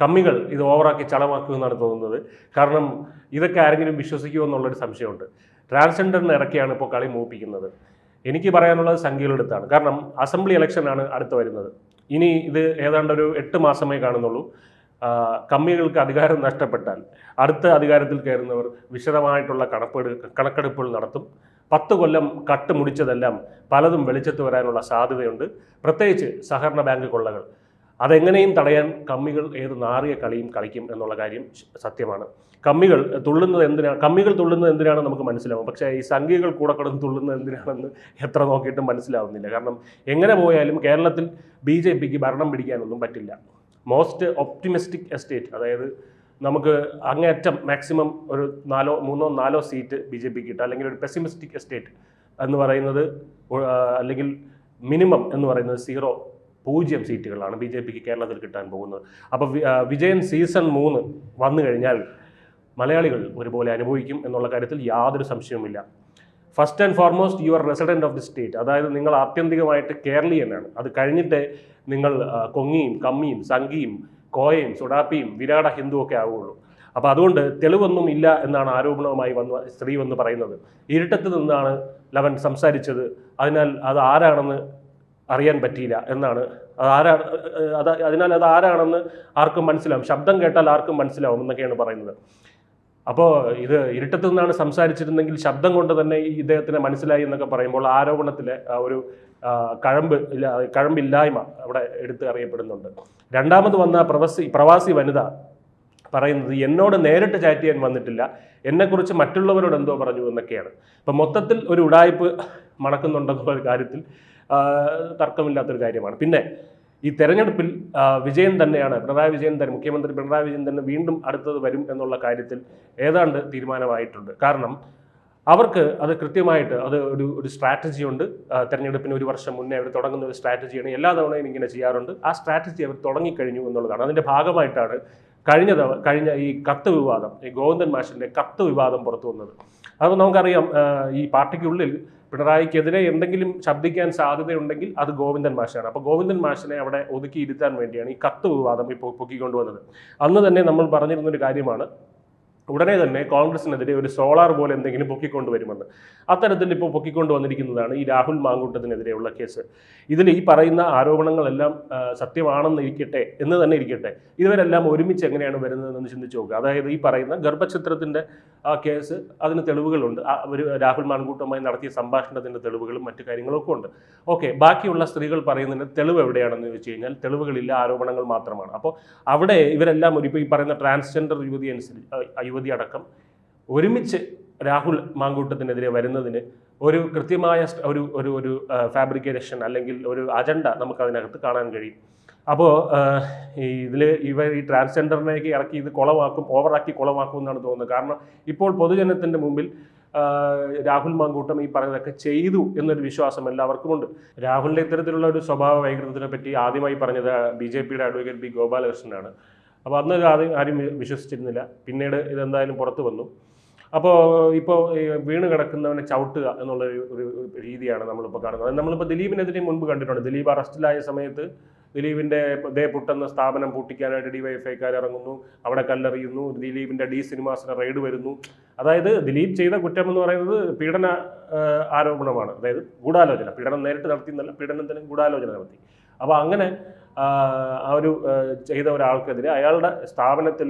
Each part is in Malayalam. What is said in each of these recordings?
കമ്മികൾ ഇത് ഓവറാക്കി ചളമാക്കുമെന്നാണ് തോന്നുന്നത്. കാരണം ഇതൊക്കെ ആരെങ്കിലും വിശ്വസിക്കുമോ എന്നുള്ളൊരു സംശയമുണ്ട്. ട്രാൻസ്ജെൻഡറിനെ ഇറക്കിയാണ് ഇപ്പോൾ കളി മൂപ്പിക്കുന്നത്. എനിക്ക് പറയാനുള്ളത് സംഖ്യകളെടുത്താണ്. കാരണം അസംബ്ലി ഇലക്ഷനാണ് അടുത്ത് വരുന്നത്. ഇനി ഇത് ഏതാണ്ട് ഒരു 8 മാസമേ കാണുന്നുള്ളൂ. കമ്മികൾക്ക് അധികാരം നഷ്ടപ്പെട്ടാൽ അടുത്ത അധികാരത്തിൽ കയറുന്നവർ വിശദമായിട്ടുള്ള കണക്കെടുപ്പുകൾ നടത്തും. 10 കൊല്ലം കട്ട് മുടിച്ചതെല്ലാം പലതും വെളിച്ചത്ത് വരാനുള്ള സാധ്യതയുണ്ട്. പ്രത്യേകിച്ച് സഹകരണ ബാങ്ക് കൊള്ളകൾ അതെങ്ങനെയും തടയാൻ കമ്മികൾ ഏത് നാറിയ കളിയും കളിക്കും എന്നുള്ള കാര്യം സത്യമാണ്. കമ്മികൾ തുള്ളുന്നത് എന്തിനാണ് നമുക്ക് മനസ്സിലാവും. പക്ഷേ ഈ സംഖ്യകൾ കൂടെ കിടന്ന് തുള്ളുന്നത് എന്തിനാണെന്ന് എത്ര നോക്കിയിട്ടും മനസ്സിലാവുന്നില്ല. കാരണം എങ്ങനെ പോയാലും കേരളത്തിൽ BJPക്ക് ഭരണം പിടിക്കാനൊന്നും പറ്റില്ല. മോസ്റ്റ് ഒപ്റ്റിമിസ്റ്റിക് എസ്റ്റേറ്റ്, അതായത് നമുക്ക് അങ്ങേയറ്റം മാക്സിമം ഒരു 3-4 സീറ്റ് BJPക്ക് കിട്ടുക, അല്ലെങ്കിൽ ഒരു പെസിമിസ്റ്റിക് എസ്റ്റേറ്റ് എന്ന് പറയുന്നത്, അല്ലെങ്കിൽ മിനിമം എന്ന് പറയുന്നത് 0 സീറ്റുകളാണ് BJPക്ക് കേരളത്തിൽ കിട്ടാൻ പോകുന്നത്. അപ്പോൾ വിജയൻ സീസൺ 3 വന്നു കഴിഞ്ഞാൽ മലയാളികൾ ഒരുപോലെ അനുഭവിക്കും എന്നുള്ള കാര്യത്തിൽ യാതൊരു സംശയവുമില്ല. First and foremost you are resident of the state, അതായത് നിങ്ങൾ ആത്യന്തികമായിട്ട് കേരളീയനാണ്. അത് കഴിഞ്ഞിട്ട് നിങ്ങൾ കൊങ്ങിയും കമ്മിയും സംഘിയും കോയയും സുഡാപ്പിയും വിരാട ഹിന്ദു ഒക്കെ ആവുകയുള്ളൂ. അപ്പോൾ അതുകൊണ്ട് തെളിവൊന്നും ഇല്ല എന്നാണ് ആരോപണവുമായി സ്ത്രീ വന്ന് പറയുന്നത്. ഇരുട്ടത്ത് നിന്നാണ് ലവൻ സംസാരിച്ചത്, അതിനാൽ അത് ആരാണെന്ന് അറിയാൻ പറ്റിയില്ല എന്നാണ്. അതിനാൽ അത് ആരാണെന്ന് ആർക്കും മനസ്സിലാവും, ശബ്ദം കേട്ടാൽ ആർക്കും മനസ്സിലാവും എന്നൊക്കെയാണ് പറയുന്നത്. അപ്പോൾ ഇത് ഇരുട്ടത്ത് നിന്നാണ് സംസാരിച്ചിരുന്നെങ്കിൽ ശബ്ദം കൊണ്ട് തന്നെ ഈ ഇദ്ദേഹത്തിന് മനസ്സിലായി എന്നൊക്കെ പറയുമ്പോൾ ആരോപണത്തിലെ ഒരു കഴമ്പില്ലായ്മ അവിടെ എടുത്ത് അറിയപ്പെടുന്നുണ്ട്. രണ്ടാമത് വന്ന പ്രവാസി വനിത പറയുന്നത് എന്നോട് നേരിട്ട് ചാറ്റ് ചെയ്യാൻ വന്നിട്ടില്ല, എന്നെക്കുറിച്ച് മറ്റുള്ളവരോട് എന്തോ പറഞ്ഞു എന്നൊക്കെയാണ്. അപ്പം മൊത്തത്തിൽ ഒരു ഉഡായിപ്പ് മണക്കുന്നുണ്ടെന്നുള്ള കാര്യത്തിൽ തർക്കമില്ലാത്തൊരു കാര്യമാണ്. പിന്നെ ഈ തെരഞ്ഞെടുപ്പിൽ മുഖ്യമന്ത്രി പിണറായി വിജയൻ തന്നെ വീണ്ടും അടുത്തത് വരും എന്നുള്ള കാര്യത്തിൽ ഏതാണ്ട് തീരുമാനമായിട്ടുണ്ട്. കാരണം അവർക്ക് അത് കൃത്യമായിട്ട് ഒരു സ്ട്രാറ്റജി ഉണ്ട്. തെരഞ്ഞെടുപ്പിന് 1 വർഷം മുന്നേ അവർ തുടങ്ങുന്ന ഒരു സ്ട്രാറ്റജിയാണ്. എല്ലാ തവണയും ഇങ്ങനെ ചെയ്യാറുണ്ട്. ആ സ്ട്രാറ്റജി അവർ തുടങ്ങിക്കഴിഞ്ഞു എന്നുള്ളതാണ്. അതിൻ്റെ ഭാഗമായിട്ടാണ് കഴിഞ്ഞ ഈ കത്ത് വിവാദം, ഈ ഗോവിന്ദൻ മാഷിൻ്റെ കത്ത് വിവാദം പുറത്തു വന്നത്. അപ്പോൾ നമുക്കറിയാം, ഈ പാർട്ടിക്കുള്ളിൽ പിണറായിക്കെതിരെ എന്തെങ്കിലും ശബ്ദിക്കാൻ സാധ്യതയുണ്ടെങ്കിൽ അത് ഗോവിന്ദൻ മാഷാണ്. അപ്പോൾ ഗോവിന്ദൻ മാഷിനെ അവിടെ ഒതുക്കിയിരുത്താൻ വേണ്ടിയാണ് ഈ കത്ത് വിവാദം ഇപ്പോൾ പൊക്കിക്കൊണ്ടുവന്നത്. അന്ന് തന്നെ നമ്മൾ പറഞ്ഞിരുന്നൊരു കാര്യമാണ്, ഉടനെ തന്നെ കോൺഗ്രസിനെതിരെ ഒരു സോളാർ പോലെ എന്തെങ്കിലും പൊക്കിക്കൊണ്ടുവരുമെന്ന്. അത്തരത്തിൽ ഇപ്പോൾ പൊക്കിക്കൊണ്ടുവന്നിരിക്കുന്നതാണ് ഈ രാഹുൽ മാങ്കൂട്ടത്തിനെതിരെയുള്ള കേസ്. ഇതിൽ ഈ പറയുന്ന ആരോപണങ്ങളെല്ലാം സത്യമാണെന്ന് തന്നെ ഇരിക്കട്ടെ, ഇവരെല്ലാം ഒരുമിച്ച് എങ്ങനെയാണ് വരുന്നതെന്ന് ചിന്തിച്ചു നോക്കുക. അതായത് ഈ പറയുന്ന ഗർഭചിത്രത്തിൻ്റെ ആ കേസ്, അതിന് തെളിവുകളുണ്ട്. ഒരു രാഹുൽ മാങ്കൂട്ടവുമായി നടത്തിയ സംഭാഷണത്തിൻ്റെ തെളിവുകളും മറ്റു കാര്യങ്ങളൊക്കെ ഉണ്ട്. ഓക്കെ, ബാക്കിയുള്ള സ്ത്രീകൾ പറയുന്നതിൻ്റെ തെളിവ് എവിടെയാണെന്ന് ചോദിച്ചു കഴിഞ്ഞാൽ തെളിവുകളില്ല, ആരോപണങ്ങൾ മാത്രമാണ്. അപ്പോൾ അവിടെ ഇവരെല്ലാം ഇപ്പോൾ ഈ പറയുന്ന ട്രാൻസ്ജെൻഡർ യുവതി അടക്കം ഒരുമിച്ച് രാഹുൽ മാങ്കൂട്ടത്തിനെതിരെ വരുന്നതിന് ഒരു കൃത്യമായ ഒരു ഫാബ്രിക്കേഷൻ അല്ലെങ്കിൽ ഒരു അജണ്ട നമുക്കതിനകത്ത് കാണാൻ കഴിയും. അപ്പോൾ ഇവർ ഈ ട്രാൻസ്ജെൻഡറിനെയൊക്കെ ഇറക്കി ഇത് ഓവറാക്കി കുളമാക്കും എന്നാണ് തോന്നുന്നത്. കാരണം ഇപ്പോൾ പൊതുജനത്തിൻ്റെ മുമ്പിൽ രാഹുൽ മാങ്കൂട്ടം ഈ പറയുന്നതൊക്കെ ചെയ്തു എന്നൊരു വിശ്വാസം എല്ലാവർക്കുമുണ്ട്. രാഹുലിൻ്റെ ഇത്തരത്തിലുള്ള ഒരു സ്വഭാവ വൈകൃതത്തിനെ പറ്റി ആദ്യമായി പറഞ്ഞത് BJPയുടെ അഡ്വക്കേറ്റ് B. ഗോപാലകൃഷ്ണനാണ്. അപ്പോൾ അന്ന് ആരും വിശ്വസിച്ചിരുന്നില്ല. പിന്നീട് ഇതെന്തായാലും പുറത്തു വന്നു. അപ്പോൾ ഇപ്പോൾ വീണ് കിടക്കുന്നവനെ ചവിട്ടുക എന്നുള്ളൊരു രീതിയാണ് നമ്മളിപ്പോൾ കാണുന്നത്. നമ്മളിപ്പോൾ ദിലീപിനെതിരെ മുൻപ് കണ്ടിട്ടുണ്ട്. ദിലീപ് അറസ്റ്റിലായ സമയത്ത് ദിലീപിൻ്റെ പുട്ടെന്ന സ്ഥാപനം പൂട്ടിക്കാനായിട്ട് DYFIക്കാർ ഇറങ്ങുന്നു, അവിടെ കല്ലെറിയുന്നു. ദിലീപിൻ്റെ D സിനിമാസിന് റെയ്ഡ് വരുന്നു. അതായത് ദിലീപ് ചെയ്ത കുറ്റം എന്ന് പറയുന്നത് പീഡന ആരോപണമാണ്. അതായത് ഗൂഢാലോചന, പീഡനം നേരിട്ട് നടത്തിയെന്നല്ല, പീഡനത്തിന് ഗൂഢാലോചന നടത്തി. അപ്പോൾ അങ്ങനെ ചെയ്ത ഒരാൾക്കെതിരെ അയാളുടെ സ്ഥാപനത്തിൽ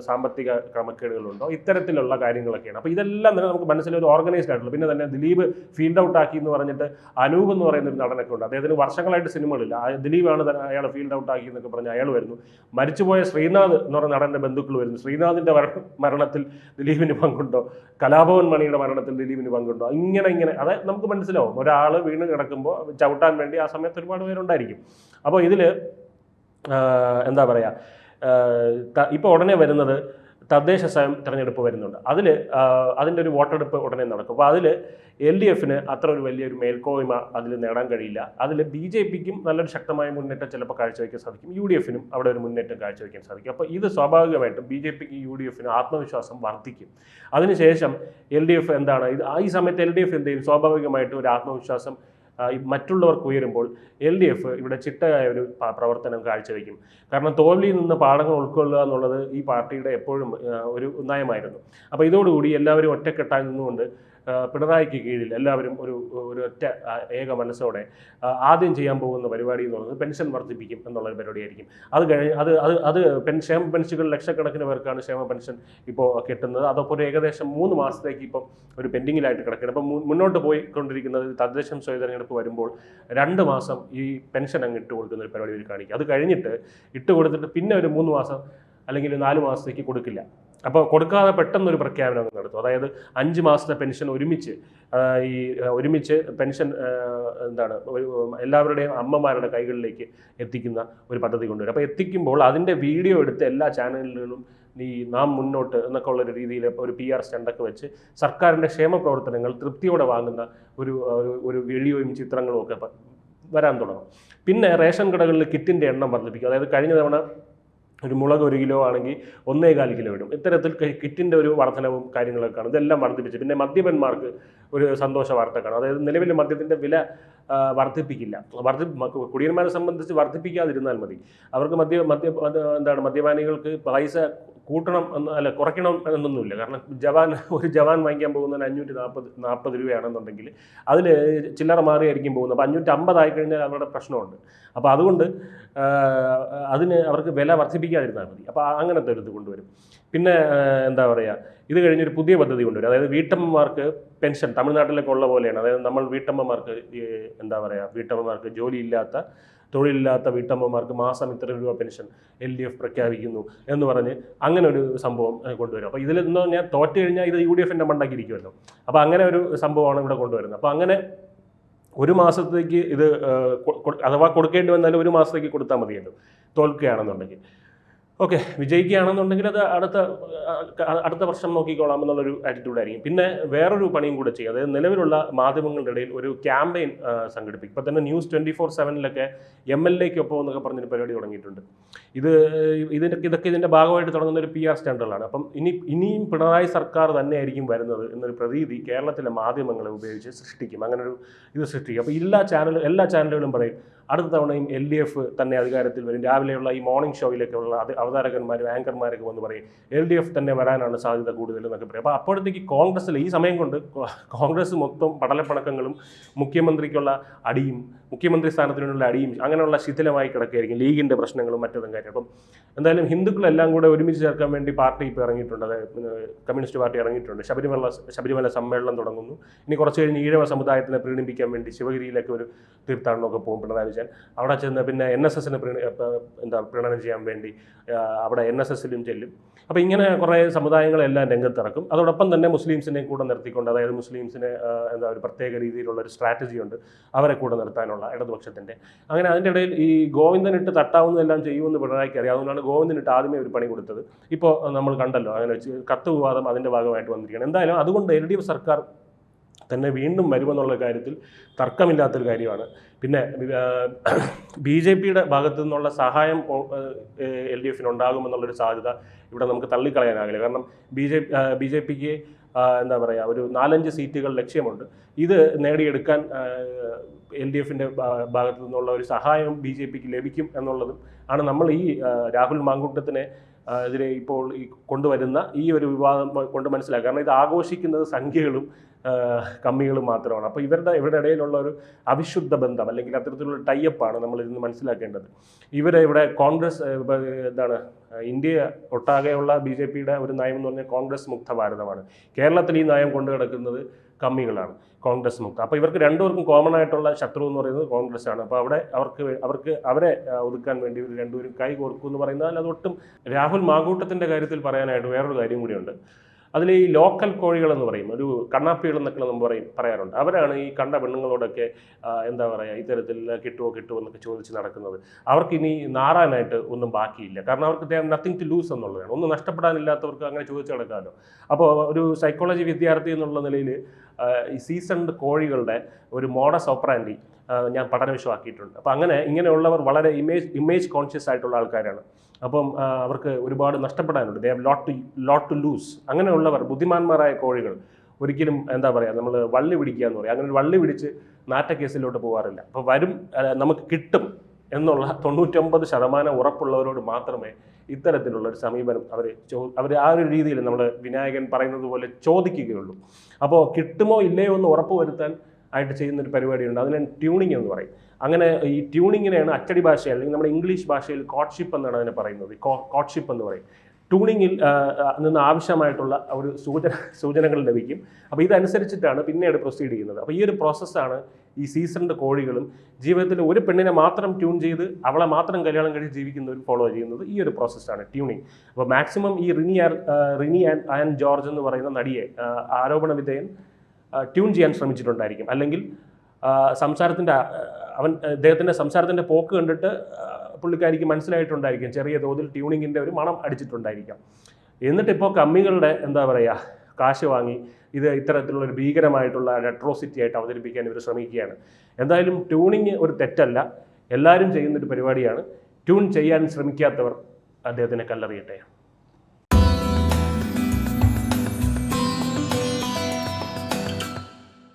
സാമ്പത്തിക ക്രമക്കേടുകളുണ്ടോ, ഇത്തരത്തിലുള്ള കാര്യങ്ങളൊക്കെയാണ്. അപ്പോൾ ഇതെല്ലാം തന്നെ നമുക്ക് മനസ്സിലായി ഒരു ഓർഗനൈസ്ഡ് ആയിട്ടുള്ളൂ. പിന്നെ തന്നെ ദിലീപ് ഫീൽഡ് ഔട്ട് ആക്കി എന്ന് പറഞ്ഞിട്ട് അനൂപ് എന്ന് പറയുന്ന ഒരു നടനൊക്കെ ഉണ്ട്. അദ്ദേഹത്തിന് വർഷങ്ങളായിട്ട് സിനിമകളില്ല. ദിലീപാണ് അയാൾ ഫീൽഡ് ഔട്ട് ആക്കി എന്നൊക്കെ പറഞ്ഞ് അയാൾ വരുന്നു. മരിച്ചുപോയ ശ്രീനാഥ് എന്ന് പറയുന്ന നടൻ്റെ ബന്ധുക്കൾ വരുന്നു. ശ്രീനാഥിൻ്റെ മരണത്തിൽ ദിലീപിന് പങ്കുണ്ടോ, കലാഭവൻ മണിയുടെ മരണത്തിൽ ദിലീപിന് പങ്കുണ്ടോ, ഇങ്ങനെ അതായത് നമുക്ക് മനസ്സിലാവും ഒരാൾ വീണ് കിടക്കുമ്പോൾ ചവിട്ടാൻ വേണ്ടി ആ സമയത്ത് ഒരുപാട് പേരുണ്ടായിരിക്കും. അപ്പോൾ ഇതിൽ എന്താ പറയുക, ഇപ്പോൾ ഉടനെ വരുന്നത് തദ്ദേശ സ്വയം തിരഞ്ഞെടുപ്പ് വരുന്നുണ്ട്. അതിൻ്റെ ഒരു വോട്ടെടുപ്പ് ഉടനെ നടക്കും. അപ്പോൾ അതിൽ LDFന് അത്ര ഒരു വലിയൊരു മേൽക്കോയ്മ അതിൽ നേടാൻ കഴിയില്ല. അതിൽ BJPക്കും നല്ലൊരു ശക്തമായ മുന്നേറ്റം ചിലപ്പോൾ കാഴ്ചവെക്കാൻ സാധിക്കും, UDFനും അവിടെ ഒരു മുന്നേറ്റം കാഴ്ചവെക്കാൻ സാധിക്കും. അപ്പോൾ ഇത് സ്വാഭാവികമായിട്ടും BJPക്ക് UDFന് ആത്മവിശ്വാസം വർദ്ധിക്കും. അതിനുശേഷം LDF എന്താണ് ഈ സമയത്ത് LDF എന്ത് ചെയ്യും, സ്വാഭാവികമായിട്ടും ഒരു ആത്മവിശ്വാസം മറ്റുള്ളവർക്ക് ഉയരുമ്പോൾ LDF ഇവിടെ ചിട്ടയായ ഒരു പ്രവർത്തനം കാഴ്ചവെക്കും. കാരണം തോൽവിയിൽ നിന്ന് പാഠങ്ങൾ ഉൾക്കൊള്ളുക എന്നുള്ളത് ഈ പാർട്ടിയുടെ എപ്പോഴും ഒരു നയമായിരുന്നു. അപ്പോൾ ഇതോടുകൂടി എല്ലാവരും ഒറ്റക്കെട്ടായി നിന്നുകൊണ്ട് പിണറായിക്ക് കീഴിൽ എല്ലാവരും ഒരു ഒറ്റ ഏക മനസ്സോടെ ആദ്യം ചെയ്യാൻ പോകുന്ന പരിപാടി എന്ന് പറയുന്നത് പെൻഷൻ വർദ്ധിപ്പിക്കും എന്നുള്ളൊരു പരിപാടിയായിരിക്കും. അത് കഴിഞ്ഞ് അത് ക്ഷേമ പെൻഷനുകൾ ലക്ഷക്കണക്കിന് പേർക്കാണ് ക്ഷേമ പെൻഷൻ ഇപ്പോൾ കിട്ടുന്നത്. അതൊക്കെ ഒരു ഏകദേശം 3 മാസത്തേക്ക് ഇപ്പം ഒരു പെൻഡിങ്ങിലായിട്ട് കിടക്കുകയാണ്. അപ്പം മുന്നോട്ട് പോയിക്കൊണ്ടിരിക്കുന്നത് തദ്ദേശ സ്വയം തിരഞ്ഞെടുപ്പ് വരുമ്പോൾ 2 മാസം ഈ പെൻഷൻ അങ്ങ് ഇട്ട് കൊടുക്കുന്ന ഒരു പരിപാടി കാണിക്കും. അത് കഴിഞ്ഞിട്ട് ഇട്ട് കൊടുത്തിട്ട് പിന്നെ ഒരു 3 മാസം അല്ലെങ്കിൽ 4 മാസത്തേക്ക് കൊടുക്കില്ല. അപ്പോൾ കൊടുക്കാതെ പെട്ടെന്നൊരു പ്രഖ്യാപനം നടത്തും. അതായത് 5 മാസത്തെ പെൻഷൻ ഒരുമിച്ച് പെൻഷൻ എല്ലാവരുടെയും അമ്മമാരുടെ കൈകളിലേക്ക് എത്തിക്കുന്ന ഒരു പദ്ധതി കൊണ്ടുവരും. അപ്പോൾ എത്തിക്കുമ്പോൾ അതിൻ്റെ വീഡിയോ എടുത്ത് എല്ലാ ചാനലുകളിലും നാം മുന്നോട്ട് എന്നൊക്കെ ഉള്ളൊരു രീതിയിൽ ഒരു PR സ്റ്റണ്ടൊക്കെ വെച്ച് സർക്കാരിൻ്റെ ക്ഷേമ പ്രവർത്തനങ്ങൾ തൃപ്തിയോടെ വാങ്ങുന്ന ഒരു വീഡിയോയും ചിത്രങ്ങളും ഒക്കെ വരാൻ തുടങ്ങും. പിന്നെ റേഷൻ കടകളിൽ കിറ്റിൻ്റെ എണ്ണം വർദ്ധിപ്പിക്കും. അതായത് കഴിഞ്ഞ തവണ ഒരു മുളക് 1 കിലോ ആണെങ്കിൽ 1.25 കിലോ ഇടും. ഇത്തരത്തിൽ കിറ്റിൻ്റെ ഒരു വർധനവും കാര്യങ്ങളൊക്കെയാണ്. ഇതെല്ലാം വർദ്ധിപ്പിച്ച് പിന്നെ മദ്യപന്മാർക്ക് ഒരു സന്തോഷ വാർത്ത കാണും. അതായത് നിലവിൽ മദ്യത്തിൻ്റെ വില വർദ്ധിപ്പിക്കില്ല. കുടിയന്മാരെ സംബന്ധിച്ച് വർദ്ധിപ്പിക്കാതിരുന്നാൽ മതി. അവർക്ക് മദ്യപാനികൾക്ക് പൈസ കൂട്ടണം കുറയ്ക്കണം എന്നൊന്നുമില്ല. കാരണം ഒരു ജവാൻ വാങ്ങിക്കാൻ പോകുന്നതിന് 540 രൂപയാണെന്നുണ്ടെങ്കിൽ അതിൽ ചില്ലറ മാറിയായിരിക്കും പോകുന്നത്. അപ്പോൾ 550 ആയിക്കഴിഞ്ഞാൽ അവരുടെ പ്രശ്നമുണ്ട്. അപ്പോൾ അതുകൊണ്ട് അതിന് അവർക്ക് വില വർദ്ധിപ്പിക്കാതിരുന്നാൽ മതി. അപ്പോൾ അങ്ങനത്തെ ഒരു ഇത് കൊണ്ടുവരും. പിന്നെ ഇത് കഴിഞ്ഞൊരു പുതിയ പദ്ധതി കൊണ്ടുവരും. അതായത് വീട്ടമ്മമാർക്ക് പെൻഷൻ തമിഴ്നാട്ടിലൊക്കെ ഉള്ള പോലെയാണ്. അതായത് നമ്മൾ വീട്ടമ്മമാർക്ക് വീട്ടമ്മമാർക്ക് തൊഴിലില്ലാത്ത വീട്ടമ്മമാർക്ക് മാസം ഇത്ര രൂപ പെൻഷൻ LDF പ്രഖ്യാപിക്കുന്നു എന്ന് പറഞ്ഞ് അങ്ങനെ ഒരു സംഭവം കൊണ്ടുവരും. അപ്പോൾ ഇതിൽ നിന്ന് ഞാൻ തോറ്റു കഴിഞ്ഞാൽ ഇത് UDFൻ്റെ മണ്ടാക്കിയിരിക്കുമല്ലോ. അപ്പോൾ അങ്ങനെ ഒരു സംഭവമാണ് ഇവിടെ കൊണ്ടുവരുന്നത്. അപ്പോൾ അങ്ങനെ 1 മാസത്തേക്ക് ഇത് അഥവാ കൊടുക്കേണ്ടി വന്നാലും 1 മാസത്തേക്ക് കൊടുത്താൽ മതിയല്ലോ തോൽക്കുകയാണെന്നുണ്ടെങ്കിൽ. ഓക്കെ, വിജയിക്കുകയാണെന്നുണ്ടെങ്കിൽ അത് അടുത്ത വർഷം നോക്കിക്കോളാം എന്നുള്ളൊരു ആറ്റിറ്റ്യൂഡായിരിക്കും. പിന്നെ വേറൊരു പണിയും കൂടെ ചെയ്യും. അതായത് നിലവിലുള്ള മാധ്യമങ്ങളുടെ ഇടയിൽ ഒരു ക്യാമ്പയിൻ സംഘടിപ്പിക്കും. ഇപ്പോൾ തന്നെ News 24/7 MLAക്കൊപ്പം എന്നൊക്കെ പറഞ്ഞൊരു പരിപാടി തുടങ്ങിയിട്ടുണ്ട്. ഇതൊക്കെ ഇതിൻ്റെ ഭാഗമായിട്ട് തുടങ്ങുന്ന ഒരു PR സ്റ്റണ്ടുകളാണ്. അപ്പം ഇനിയും പിണറായി സർക്കാർ തന്നെയായിരിക്കും വരുന്നത് എന്നൊരു പ്രതീതി കേരളത്തിലെ മാധ്യമങ്ങളെ ഉപയോഗിച്ച് സൃഷ്ടിക്കും. അങ്ങനൊരു ഇത് സൃഷ്ടിക്കും. അപ്പോൾ എല്ലാ ചാനലുകളും പറയും അടുത്ത തവണയും LDF തന്നെ അധികാരത്തിൽ വരും. രാവിലെയുള്ള ഈ മോർണിംഗ് ഷോയിലൊക്കെ ഉള്ള അവതാരകന്മാരും ആങ്കർമാരൊക്കെ വന്ന് പറയും LDF തന്നെ വരാനാണ് സാധ്യത കൂടുതൽ എന്നൊക്കെ പറയും. അപ്പോൾ അപ്പോഴത്തേക്ക് കോൺഗ്രസ്സിൽ ഈ സമയം കൊണ്ട് കോൺഗ്രസ് മൊത്തം പടലപ്പണക്കങ്ങളും മുഖ്യമന്ത്രിക്കുള്ള അടിയും മുഖ്യമന്ത്രി സ്ഥാനത്തിനുള്ള അടിയും അങ്ങനെയുള്ള ശിഥിലമായി കിടക്കുകയായിരിക്കും. ലീഗിൻ്റെ പ്രശ്നങ്ങളും മറ്റതും കാര്യം. അപ്പം എന്തായാലും ഹിന്ദുക്കളെല്ലാം കൂടെ ഒരുമിച്ച് ചേർക്കാൻ വേണ്ടി പാർട്ടി ഇപ്പോൾ ഇറങ്ങിയിട്ടുണ്ട്. അതായത് കമ്മ്യൂണിസ്റ്റ് പാർട്ടി ഇറങ്ങിയിട്ടുണ്ട്. ശബരിമല സമ്മേളനം തുടങ്ങുന്നു. ഇനി കുറച്ച് കഴിഞ്ഞ് ഈഴവ സമുദായത്തിനെ പ്രീണിപ്പിക്കാൻ വേണ്ടി ശിവഗിരിയിലേക്ക് ഒരു തീർത്ഥാടനമൊക്കെ പോകും പിണറായി വിജയൻ. അവിടെ ചെന്ന് പിന്നെ NSSനെ പ്രീണനം ചെയ്യാൻ വേണ്ടി അവിടെ NSSലും ചെല്ലും. അപ്പോൾ ഇങ്ങനെ കുറേ സമുദായങ്ങളെല്ലാം രംഗത്തിറക്കും. അതോടൊപ്പം തന്നെ മുസ്ലിംസിനെ കൂടെ നിർത്തിക്കൊണ്ട്, അതായത് മുസ്ലിംസിന് ഒരു പ്രത്യേക രീതിയിലുള്ള ഒരു സ്ട്രാറ്റജി ഉണ്ട് അവരെ കൂടെ നിർത്താനുള്ള ഇടതുപക്ഷത്തിൻ്റെ. അങ്ങനെ അതിൻ്റെ ഇടയിൽ ഈ ഗോവിന്ദനിട്ട് തട്ടാവുന്നതെല്ലാം ചെയ്യുമെന്ന് പിണറായിക്ക് അറിയാം. അതുകൊണ്ടാണ് ഗോവിന്ദനിട്ട് ആദ്യമേ ഒരു പണി കൊടുത്തത്. ഇപ്പോൾ നമ്മൾ കണ്ടല്ലോ, അങ്ങനെ കത്ത് വിവാദം അതിൻ്റെ ഭാഗമായിട്ട് വന്നിരിക്കുകയാണ്. എന്തായാലും അതുകൊണ്ട് LDF സർക്കാർ തന്നെ വീണ്ടും വരുമെന്നുള്ള കാര്യത്തിൽ തർക്കമില്ലാത്തൊരു കാര്യമാണ്. പിന്നെ BJPയുടെ ഭാഗത്തു നിന്നുള്ള സഹായം LDFന് ഉണ്ടാകുമെന്നുള്ളൊരു സാധ്യത ഇവിടെ നമുക്ക് തള്ളിക്കളയാനാകില്ല. കാരണം BJPക്ക് ഒരു 4-5 സീറ്റുകൾ ലക്ഷ്യമുണ്ട്. ഇത് നേടിയെടുക്കാൻ LDFൻ്റെ ഭാഗത്തു നിന്നുള്ള ഒരു സഹായം BJPക്ക് ലഭിക്കും എന്നുള്ളതും ആണ് നമ്മൾ ഈ രാഹുൽ മാങ്കൂട്ടത്തിനെ എതിരെ ഇപ്പോൾ ഈ കൊണ്ടുവരുന്ന ഈ ഒരു വിവാദം കൊണ്ട് മനസ്സിലാക്കുക. കാരണം ഇത് ആഘോഷിക്കുന്നത് സംഖ്യകളും കമ്മികളും മാത്രമാണ്. അപ്പോൾ ഇവരുടെ ഇടയിലുള്ള ഒരു അവിശുദ്ധ ബന്ധം അല്ലെങ്കിൽ അത്തരത്തിലുള്ള ടൈപ്പാണ് നമ്മൾ ഇതിന് മനസ്സിലാക്കേണ്ടത്. ഇവിടെ കോൺഗ്രസ് ഇന്ത്യ ഒട്ടാകെയുള്ള BJPയുടെ ഒരു നയം എന്ന് പറഞ്ഞാൽ കോൺഗ്രസ് മുക്ത ഭാരതമാണ്. കേരളത്തിൽ ഈ നയം കൊണ്ടു കിടക്കുന്നത് കമ്മികളാണ്, കോൺഗ്രസ് മുക്ത. അപ്പോൾ ഇവർക്ക് രണ്ടുപേർക്കും കോമൺ ആയിട്ടുള്ള ശത്രു എന്ന് പറയുന്നത് കോൺഗ്രസ് ആണ്. അപ്പോൾ അവിടെ അവരെ ഒതുക്കാൻ വേണ്ടി ഇവർ രണ്ടുപേരും കൈ കോർക്കും എന്ന് പറയുന്നാൽ അതൊട്ടും. രാഹുൽ മാങ്കൂട്ടത്തിൻ്റെ കാര്യത്തിൽ പറയാനായിട്ട് വേറൊരു കാര്യം കൂടിയുണ്ട്. അതിൽ ഈ ലോക്കൽ കോഴികളെന്ന് പറയും, ഒരു കണ്ണാപ്പികൾ എന്നൊക്കെ നമ്മൾ പറയാറുണ്ട്. അവരാണ് ഈ കണ്ട പെണ്ണുങ്ങളോടൊക്കെ ഇത്തരത്തിൽ കിട്ടുമോ എന്നൊക്കെ ചോദിച്ച് നടക്കുന്നത്. അവർക്കിനി നാറാനായിട്ട് ഒന്നും ബാക്കിയില്ല. കാരണം അവർക്ക് നത്തിങ് ടു ലൂസ് എന്നുള്ളതാണ്. ഒന്നും നഷ്ടപ്പെടാനില്ലാത്തവർക്ക് അങ്ങനെ ചോദിച്ച് നടക്കാമല്ലോ. അപ്പോൾ ഒരു സൈക്കോളജി വിദ്യാർത്ഥി എന്നുള്ള നിലയിൽ ഈ സീസൺഡ് കോഴികളുടെ ഒരു മോഡസ് ഓപ്പറാൻഡി ഞാൻ പഠനവിഷയമാക്കിയിട്ടുണ്ട്. അപ്പോൾ ഇങ്ങനെയുള്ളവർ വളരെ ഇമേജ് കോൺഷ്യസ് ആയിട്ടുള്ള ആൾക്കാരാണ്. അപ്പം അവർക്ക് ഒരുപാട് നഷ്ടപ്പെടാനുണ്ട്. They have lot to lose. അങ്ങനെയുള്ളവർ ബുദ്ധിമാന്മാരായ കോഴികൾ ഒരിക്കലും നമ്മൾ വള്ളി പിടിക്കുക എന്ന് പറയും. അങ്ങനെ ഒരു വള്ളി പിടിച്ച് നാറ്റക്കേസിലോട്ട് പോകാറില്ല. അപ്പോൾ വരും, നമുക്ക് കിട്ടും എന്നുള്ള 99% ഉറപ്പുള്ളവരോട് മാത്രമേ ഇത്തരത്തിലുള്ള ഒരു സമീപനം അവർ ആ ഒരു രീതിയിൽ നമ്മൾ വിനായകൻ പറയുന്നത് പോലെ ചോദിക്കുകയുള്ളൂ. അപ്പോൾ കിട്ടുമോ ഇല്ലയോ എന്ന് ഉറപ്പ് വരുത്താൻ ആയിട്ട് ചെയ്യുന്നൊരു പരിപാടിയുണ്ട്, അതിന് ട്യൂണിങ് എന്ന് പറയും. അങ്ങനെ ഈ ട്യൂണിങ്ങിനെയാണ് അച്ചടി ഭാഷയിൽ അല്ലെങ്കിൽ നമ്മുടെ ഇംഗ്ലീഷ് ഭാഷയിൽ കോട്ട്ഷിപ്പ് എന്നാണ് അതിനെ പറയുന്നത്. കോട്ട്ഷിപ്പ് എന്ന് പറയും. ട്യൂണിങ്ങിൽ നിന്ന് ആവശ്യമായിട്ടുള്ള ഒരു സൂചനകൾ ലഭിക്കും. അപ്പോൾ ഇതനുസരിച്ചിട്ടാണ് പിന്നീട് പ്രൊസീഡ് ചെയ്യുന്നത്. അപ്പോൾ ഈ ഒരു പ്രോസസ്സാണ് ഈ സീസൺഡ് കോഴികളും ജീവിതത്തിൽ ഒരു പെണ്ണിനെ മാത്രം ട്യൂൺ ചെയ്ത് അവളെ മാത്രം കല്യാണം കഴിച്ച് ജീവിക്കുന്നവർ ഫോളോ ചെയ്യുന്നത് ഈ ഒരു പ്രോസസ്സാണ് ട്യൂണിങ്. അപ്പോൾ മാക്സിമം ഈ റിനി ആൻ ജോർജ് എന്ന് പറയുന്ന നടിയെ ആരോപണ വിധേയൻ ട്യൂൺ ചെയ്യാൻ ശ്രമിച്ചിട്ടുണ്ടായിരിക്കും. അല്ലെങ്കിൽ അദ്ദേഹത്തിൻ്റെ സംസാരത്തിൻ്റെ പോക്ക് കണ്ടിട്ട് പുള്ളിക്കാരിക്ക് മനസ്സിലായിട്ടുണ്ടായിരിക്കും, ചെറിയ തോതിൽ ട്യൂണിങ്ങിൻ്റെ ഒരു മണം അടിച്ചിട്ടുണ്ടായിരിക്കാം. എന്നിട്ടിപ്പോൾ കമ്മികളുടെ എന്താ പറയുക കാശ് വാങ്ങി ഇത് ഇത്തരത്തിലുള്ളൊരു ഭീകരമായിട്ടുള്ള അട്രോസിറ്റി ആയിട്ട് അവതരിപ്പിക്കാൻ ഇവർ ശ്രമിക്കുകയാണ്. എന്തായാലും ട്യൂണിങ് ഒരു തെറ്റല്ല, എല്ലാവരും ചെയ്യുന്നൊരു പരിപാടിയാണ്. ട്യൂൺ ചെയ്യാൻ ശ്രമിക്കാത്തവർ അദ്ദേഹത്തിനെ കല്ലെറിയട്ടെ.